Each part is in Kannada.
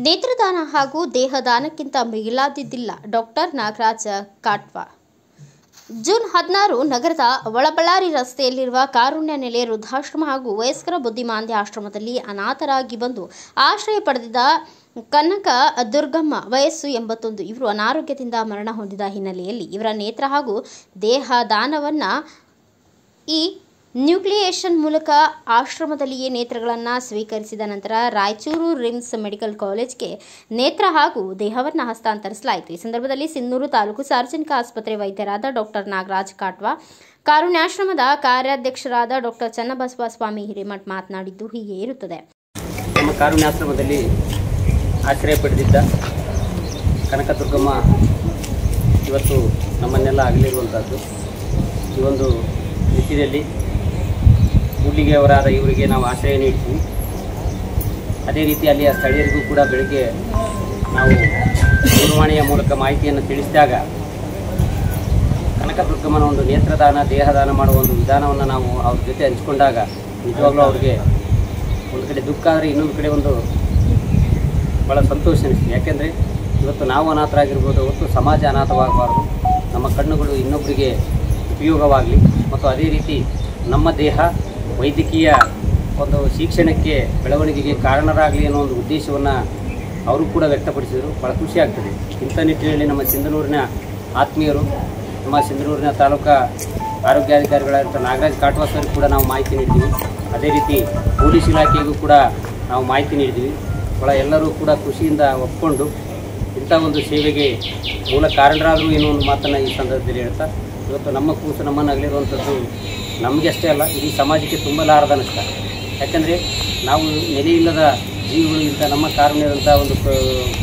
ನೇತ್ರದಾನ ಹಾಗೂ ದೇಹದಾನಕ್ಕಿಂತ ಮಿಗಿಲಾದುದಿಲ್ಲ. ಡಾಕ್ಟರ್ ನಾಗರಾಜ ಕಾಟ್ವಾ. ಜೂನ್ 16 ನಗರದ ಒಳಬಳ್ಳಾರಿ ರಸ್ತೆಯಲ್ಲಿರುವ ಕಾರುಣ್ಯ ನೆಲೆ ವೃದ್ಧಾಶ್ರಮ ಹಾಗೂ ವಯಸ್ಕರ ಬುದ್ಧಿಮಾಂದ್ಯ ಆಶ್ರಮದಲ್ಲಿ ಅನಾಥರಾಗಿ ಬಂದು ಆಶ್ರಯ ಪಡೆದಿದ್ದ ಕನಕ ದುರ್ಗಮ್ಮ ವಯಸ್ಸು 81. ಇವರು ಅನಾರೋಗ್ಯದಿಂದ ಮರಣ ಹೊಂದಿದ ಹಿನ್ನೆಲೆಯಲ್ಲಿ ಇವರ ನೇತ್ರ ಹಾಗೂ ದೇಹದಾನವನ್ನು ಈ ನ್ಯೂಕ್ಲಿಯೇಷನ್ ಮೂಲಕ ಆಶ್ರಮದಲ್ಲಿಯೇ ನೇತ್ರಗಳನ್ನು ಸ್ವೀಕರಿಸಿದ ನಂತರ ರಾಯಚೂರು ರಿಮ್ಸ್ ಮೆಡಿಕಲ್ ಕಾಲೇಜ್ಗೆ ನೇತ್ರ ಹಾಗೂ ದೇಹವನ್ನು ಹಸ್ತಾಂತರಿಸಲಾಯಿತು. ಈ ಸಂದರ್ಭದಲ್ಲಿ ಸಿಂಧನೂರು ತಾಲೂಕು ಸಾರ್ವಜನಿಕ ಆಸ್ಪತ್ರೆ ವೈದ್ಯರಾದ ಡಾಕ್ಟರ್ ನಾಗರಾಜ್ ಕಾಟ್ವಾ, ಕಾರುಣ್ಯಾಶ್ರಮದ ಕಾರ್ಯಾಧ್ಯಕ್ಷರಾದ ಡಾಕ್ಟರ್ ಚನ್ನಬಸವ ಸ್ವಾಮಿ ಹಿರೇಮಠ್ ಮಾತನಾಡಿದ್ದು ಹೀಗೆ ಇರುತ್ತದೆ. ನಮ್ಮ ಕಾರುಣ್ಯಾಶ್ರಮದಲ್ಲಿ ಆಶ್ರಯ ಪಡೆದಿದ್ದ ಕನಕದುರ್ಗಮ್ಮ ಇವತ್ತು ನಮ್ಮನ್ನೆಲ್ಲ ಆಗಲಿರುವಂಥದ್ದು. ಈ ಒಂದು ನಿಟ್ಟಿನಲ್ಲಿ ಕೂಡ್ಲಿಗೆಯವರಾದ ಇವರಿಗೆ ನಾವು ಆಶ್ರಯ ನೀಡ್ತೀವಿ. ಅದೇ ರೀತಿ ಅಲ್ಲಿಯ ಸ್ಥಳೀಯರಿಗೂ ಕೂಡ ಬೆಳಗ್ಗೆ ನಾವು ದೂರವಾಣಿಯ ಮೂಲಕ ಮಾಹಿತಿಯನ್ನು ತಿಳಿಸಿದಾಗ ಕನಕದುರ್ಗಮ್ಮನ ಒಂದು ನೇತ್ರದಾನ ದೇಹದಾನ ಮಾಡುವ ಒಂದು ವಿಧಾನವನ್ನು ನಾವು ಅವ್ರ ಜೊತೆ ಹಂಚಿಕೊಂಡಾಗ ನಿಜವಾಗ್ಲೂ ಅವ್ರಿಗೆ ಒಂದು ಕಡೆ ದುಃಖ ಆದರೆ ಇನ್ನೊಂದು ಕಡೆ ಒಂದು ಭಾಳ ಸಂತೋಷ ಅನಿಸ್ತೀವಿ. ಯಾಕೆಂದರೆ ಇವತ್ತು ನಾವು ಅನಾಥರಾಗಿರ್ಬೋದು, ಹೊತ್ತು ಸಮಾಜ ಅನಾಥವಾಗಬಾರ್ದು, ನಮ್ಮ ಕಣ್ಣುಗಳು ಇನ್ನೊಬ್ಬರಿಗೆ ಉಪಯೋಗವಾಗಲಿ ಮತ್ತು ಅದೇ ರೀತಿ ನಮ್ಮ ದೇಹ ವೈದ್ಯಕೀಯ ಒಂದು ಶಿಕ್ಷಣಕ್ಕೆ ಬೆಳವಣಿಗೆಗೆ ಕಾರಣರಾಗಲಿ ಅನ್ನೋ ಒಂದು ಉದ್ದೇಶವನ್ನು ಅವರು ಕೂಡ ವ್ಯಕ್ತಪಡಿಸಿದರು. ಭಾಳ ಖುಷಿ ಆಗ್ತದೆ. ಇಂಥ ನಿಟ್ಟಿನಲ್ಲಿ ನಮ್ಮ ಸಿಂಧನೂರಿನ ಆತ್ಮೀಯರು, ನಮ್ಮ ಸಿಂಧನೂರಿನ ತಾಲೂಕಾ ಆರೋಗ್ಯಾಧಿಕಾರಿಗಳಾದಂಥ ನಾಗರಾಜ್ ಕಾಟ್ವಾ ಸರ್ ಕೂಡ ನಾವು ಮಾಹಿತಿ ನೀಡಿದ್ದೀವಿ. ಅದೇ ರೀತಿ ಪೊಲೀಸ್ ಇಲಾಖೆಗೂ ಕೂಡ ನಾವು ಮಾಹಿತಿ ನೀಡಿದ್ದೀವಿ. ಭಾಳ ಎಲ್ಲರೂ ಕೂಡ ಖುಷಿಯಿಂದ ಒಪ್ಪಿಕೊಂಡು ಇಂಥ ಒಂದು ಸೇವೆಗೆ ಮೂಲ ಕಾರಣರಾದರೂ ಏನೋ ಒಂದು ಮಾತನ್ನು ಈ ಸಂದರ್ಭದಲ್ಲಿ ಹೇಳ್ತಾ, ಇವತ್ತು ನಮ್ಮ ಕೂಸು ನಮ್ಮನ್ನಾಗಲಿರುವಂಥದ್ದು ನಮಗೆ ಅಷ್ಟೇ ಅಲ್ಲ, ಇಡೀ ಸಮಾಜಕ್ಕೆ ತುಂಬಲಾರದ ನಷ್ಟ. ಯಾಕಂದರೆ ನಾವು ನೆಲೆಯಿಲ್ಲದ ಜೀವಿಗಳು ಇಂಥ ನಮ್ಮ ಕಾರುಣ್ಯದಂಥ ಒಂದು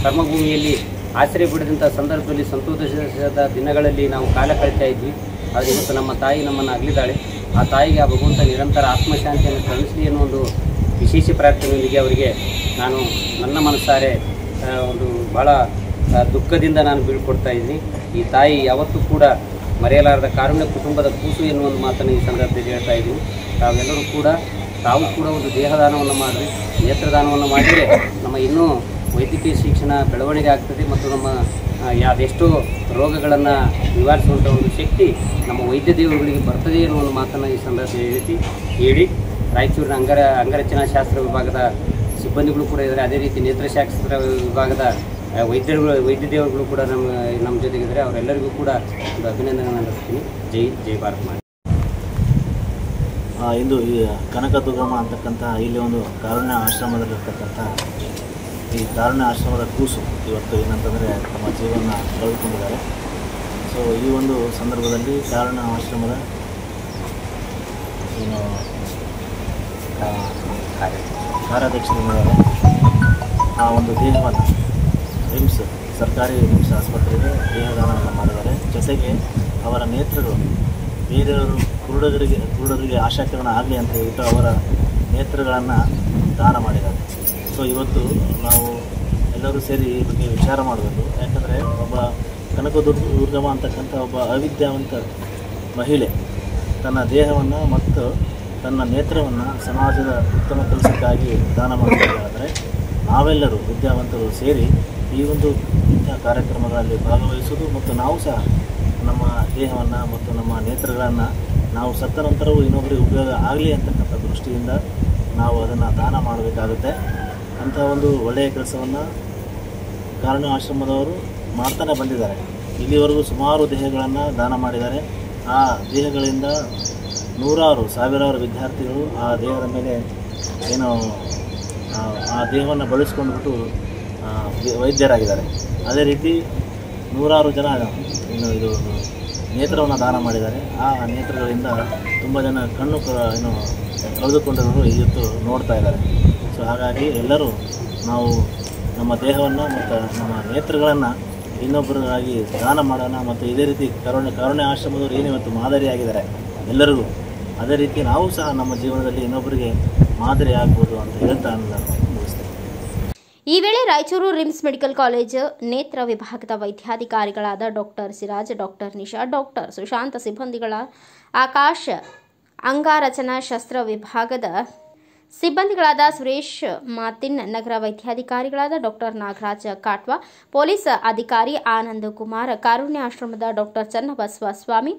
ಕರ್ಮಭೂಮಿಯಲ್ಲಿ ಆಶ್ರಯ ಪಡೆದಂಥ ಸಂದರ್ಭದಲ್ಲಿ ಸಂತೋಷದ ದಿನಗಳಲ್ಲಿ ನಾವು ಕಾಲ ಕಳೀತಾ ಇದ್ವಿ. ಆದರೆ ಇವತ್ತು ನಮ್ಮ ತಾಯಿ ನಮ್ಮನ್ನು ಅಗಲಿದ್ದಾಳೆ. ಆ ತಾಯಿಗೆ ಆ ಭಗವಂತ ನಿರಂತರ ಆತ್ಮಶಾಂತಿಯನ್ನು ಕರುಣಿಸಲಿ ಅನ್ನೋ ಒಂದು ವಿಶೇಷ ಪ್ರಾರ್ಥನೆಯೊಂದಿಗೆ ಅವರಿಗೆ ನಾನು ನನ್ನ ಮನಸ್ಸಾರೆ ಒಂದು ಭಾಳ ದುಃಖದಿಂದ ನಾನು ಬೀಳ್ಕೊಡ್ತಾ ಇದ್ದೀನಿ. ಈ ತಾಯಿ ಯಾವತ್ತೂ ಕೂಡ ಮರೆಯಲಾರದ ಕಾರುಣ್ಯ ಕುಟುಂಬದ ಕೂಸು ಎನ್ನುವ ಒಂದು ಮಾತನ್ನು ಈ ಸಂದರ್ಭದಲ್ಲಿ ಹೇಳ್ತಾ ಇದ್ದೀನಿ. ತಾವೆಲ್ಲರೂ ಕೂಡ ತಾವು ಕೂಡ ಒಂದು ದೇಹದಾನವನ್ನು ಮಾಡಿರಿ, ನೇತ್ರದಾನವನ್ನು ಮಾಡಿದರೆ ನಮ್ಮ ಇನ್ನೂ ವೈದ್ಯಕೀಯ ಶಿಕ್ಷಣ ಬೆಳವಣಿಗೆ ಆಗ್ತದೆ ಮತ್ತು ನಮ್ಮ ಅದೆಷ್ಟೋ ರೋಗಗಳನ್ನು ನಿವಾರಿಸುವಂಥ ಒಂದು ಶಕ್ತಿ ನಮ್ಮ ವೈದ್ಯ ದೇವರುಗಳಿಗೆ ಬರ್ತದೆ ಅನ್ನೋ ಒಂದು ಮಾತನ್ನು ಈ ಸಂದರ್ಭದಲ್ಲಿ ಹೇಳಿ ರಾಯಚೂರಿನ ಅಂಗರಚನಾ ಶಾಸ್ತ್ರ ವಿಭಾಗದ ಸಿಬ್ಬಂದಿಗಳು ಕೂಡ ಇದ್ದಾರೆ. ಅದೇ ರೀತಿ ನೇತ್ರಶಾಸ್ತ್ರ ವಿಭಾಗದ ವೈದ್ಯ ದೇವರುಗಳು ಕೂಡ ನಮ್ಮ ಜೊತೆಗಿದ್ದಾರೆ. ಅವರೆಲ್ಲರಿಗೂ ಕೂಡ ಒಂದು ಅಭಿನಂದನೆಗಳನ್ನು ನಡೆಸ್ತೀನಿ. ಜೈ ಭಾರತ್ ಮಾಡಿ. ಇಂದು ಈ ಕನಕದುರ್ಗಮ್ಮ ಅಂತಕ್ಕಂಥ ಇಲ್ಲಿ ಒಂದು ಕಾರುಣ್ಯ ಆಶ್ರಮದಲ್ಲಿರ್ತಕ್ಕಂಥ ಈ ಕಾರುಣ್ಯ ಆಶ್ರಮದ ಕೂಸು ಇವತ್ತು ಏನಂತಂದರೆ ತಮ್ಮ ಜೀವನ ಕಳೆದುಕೊಂಡಿದ್ದಾರೆ. ಸೊ ಈ ಒಂದು ಸಂದರ್ಭದಲ್ಲಿ ಕಾರುಣ್ಯ ಆಶ್ರಮದ ಏನು ಕಾರ್ಯಾಧ್ಯಕ್ಷರಿದ್ದಾರೆ ಆ ಒಂದು ದೇಹವನ್ನು ರಿಮ್ಸ್ ಸರ್ಕಾರಿ ರಿಮ್ಸ್ ಆಸ್ಪತ್ರೆಗೆ ದೇಹದಾನವನ್ನು ಮಾಡಿದ್ದಾರೆ. ಜೊತೆಗೆ ಅವರ ನೇತ್ರಗಳು ಬೇರೆಯವರು ಕುರುಡರಿಗೆ ಆಶಾಕಿರಣ ಆಗಲಿ ಅಂತ ಹೇಳ್ಬಿಟ್ಟು ಅವರ ನೇತ್ರಗಳನ್ನು ದಾನ ಮಾಡಿದ್ದಾರೆ. ಸೊ ಇವತ್ತು ನಾವು ಎಲ್ಲರೂ ಸೇರಿ ಈ ಬಗ್ಗೆ ವಿಚಾರ ಮಾಡಬೇಕು. ಯಾಕಂದರೆ ಒಬ್ಬ ಕನಕದುರ್ಗಮ್ಮ ಅಂತಕ್ಕಂಥ ಒಬ್ಬ ಅವಿದ್ಯಾವಂತ ಮಹಿಳೆ ತನ್ನ ದೇಹವನ್ನು ಮತ್ತು ತನ್ನ ನೇತ್ರವನ್ನು ಸಮಾಜದ ಉತ್ತಮ ಕೆಲಸಕ್ಕಾಗಿ ದಾನ ಮಾಡಬೇಕಾದರೆ ನಾವೆಲ್ಲರೂ ವಿದ್ಯಾವಂತರು ಸೇರಿ ಈ ಒಂದು ಇಂಥ ಕಾರ್ಯಕ್ರಮಗಳಲ್ಲಿ ಭಾಗವಹಿಸುವುದು ಮತ್ತು ನಾವು ಸಹ ನಮ್ಮ ದೇಹವನ್ನು ಮತ್ತು ನಮ್ಮ ನೇತ್ರಗಳನ್ನು ನಾವು ಸತ್ತ ನಂತರವೂ ಇನ್ನೊಬ್ಬರಿಗೆ ಉಪಯೋಗ ಆಗಲಿ ಅಂತಕ್ಕಂಥ ದೃಷ್ಟಿಯಿಂದ ನಾವು ಅದನ್ನು ದಾನ ಮಾಡಬೇಕಾಗುತ್ತೆ. ಅಂಥ ಒಂದು ಒಳ್ಳೆಯ ಕೆಲಸವನ್ನು ಕಾರುಣ್ಯ ಆಶ್ರಮದವರು ಮಾಡ್ತಾನೆ ಬಂದಿದ್ದಾರೆ. ಇಲ್ಲಿವರೆಗೂ ಸುಮಾರು ದೇಹಗಳನ್ನು ದಾನ ಮಾಡಿದ್ದಾರೆ. ಆ ದೇಹಗಳಿಂದ ಸಾವಿರಾರು ವಿದ್ಯಾರ್ಥಿಗಳು ಆ ದೇಹದ ಮೇಲೆ ಏನು ಆ ದೇಹವನ್ನು ಬಳಸ್ಕೊಂಡ್ಬಿಟ್ಟು ವೈದ್ಯರಾಗಿದ್ದಾರೆ. ಅದೇ ರೀತಿ ನೂರಾರು ಜನ ಇದು ನೇತ್ರವನ್ನು ದಾನ ಮಾಡಿದ್ದಾರೆ. ಆ ನೇತ್ರಗಳಿಂದ ತುಂಬ ಜನ ಕಣ್ಣು ಕಳೆದುಕೊಂಡಿರೋರು ಇವತ್ತು ನೋಡ್ತಾ ಇದ್ದಾರೆ. ಸೊ ಹಾಗಾಗಿ ಎಲ್ಲರೂ ನಾವು ನಮ್ಮ ದೇಹವನ್ನು ಮತ್ತು ನಮ್ಮ ನೇತ್ರಗಳನ್ನು ಇನ್ನೊಬ್ಬರಿಗಾಗಿ ದಾನ ಮಾಡೋಣ. ಮತ್ತು ಇದೇ ರೀತಿ ಕಾರುಣ್ಯ ಆಶ್ರಮದವರು ಏನಿವತ್ತು ಮಾದರಿಯಾಗಿದ್ದಾರೆ ಎಲ್ಲರಿಗೂ, ಅದೇ ರೀತಿ ನಾವು ಸಹ ನಮ್ಮ ಜೀವನದಲ್ಲಿ ಇನ್ನೊಬ್ಬರಿಗೆ ಮಾದರಿ ಆಗ್ಬೋದು ಅಂತ ಹೇಳ್ತಾ ನಾನು ಮುಗಿಸ್ತೇನೆ. ಈ ವೇಳೆ ರಾಯಚೂರು ರಿಮ್ಸ್ ಮೆಡಿಕಲ್ ಕಾಲೇಜ್ ನೇತ್ರ ವಿಭಾಗದ ವೈದ್ಯಾಧಿಕಾರಿಗಳಾದ doctor Siraj, doctor Nisha, doctor Sushant, ಸಿಬ್ಬಂದಿಗಳ ಆಕಾಶ್, ಅಂಗರಚನಾ ಶಸ್ತ್ರ ವಿಭಾಗದ ಸಿಬ್ಬಂದಿಗಳಾದ ಸುರೇಶ್ ಮಾತಿನ್, ನಗರ ವೈದ್ಯಾಧಿಕಾರಿಗಳಾದ ಡಾಕ್ಟರ್ ನಾಗರಾಜ ಕಾಟ್ವಾ, ಪೊಲೀಸ್ ಅಧಿಕಾರಿ ಆನಂದ್ ಕುಮಾರ್, ಕಾರುಣ್ಯ ಆಶ್ರಮದ ಡಾಕ್ಟರ್ ಚನ್ನಬಸವ ಸ್ವಾಮಿ,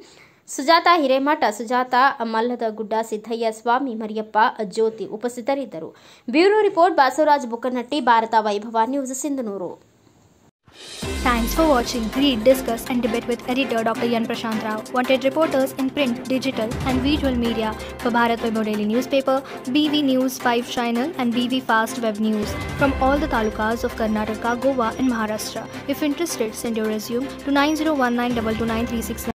ಸುಜಾತಾ ಹಿರೇಮಠ, ಸುಜಾತಾ ಮಲ್ಲದಗುಡ್ಡ, ಸಿದ್ದಯ್ಯ ಸ್ವಾಮಿ, ಮರಿಯಪ್ಪ, ಜ್ಯೋತಿ ಉಪಸ್ಥಿತರಿದ್ದರು. Bureau report Basavaraj Bukkanatti, Bharata Vaibhava news, Sindhanur. Thanks for watching. Read, discuss and debate with editor Dr. Yan Prashant Rao. Wanted reporters in print, digital and visual media for Bharat Vaibhav Daily Newspaper, BV News 5 Channel and BV Fast Web News from all the talukas of Karnataka, Goa and Maharashtra. If interested, send your resume to 9019229369.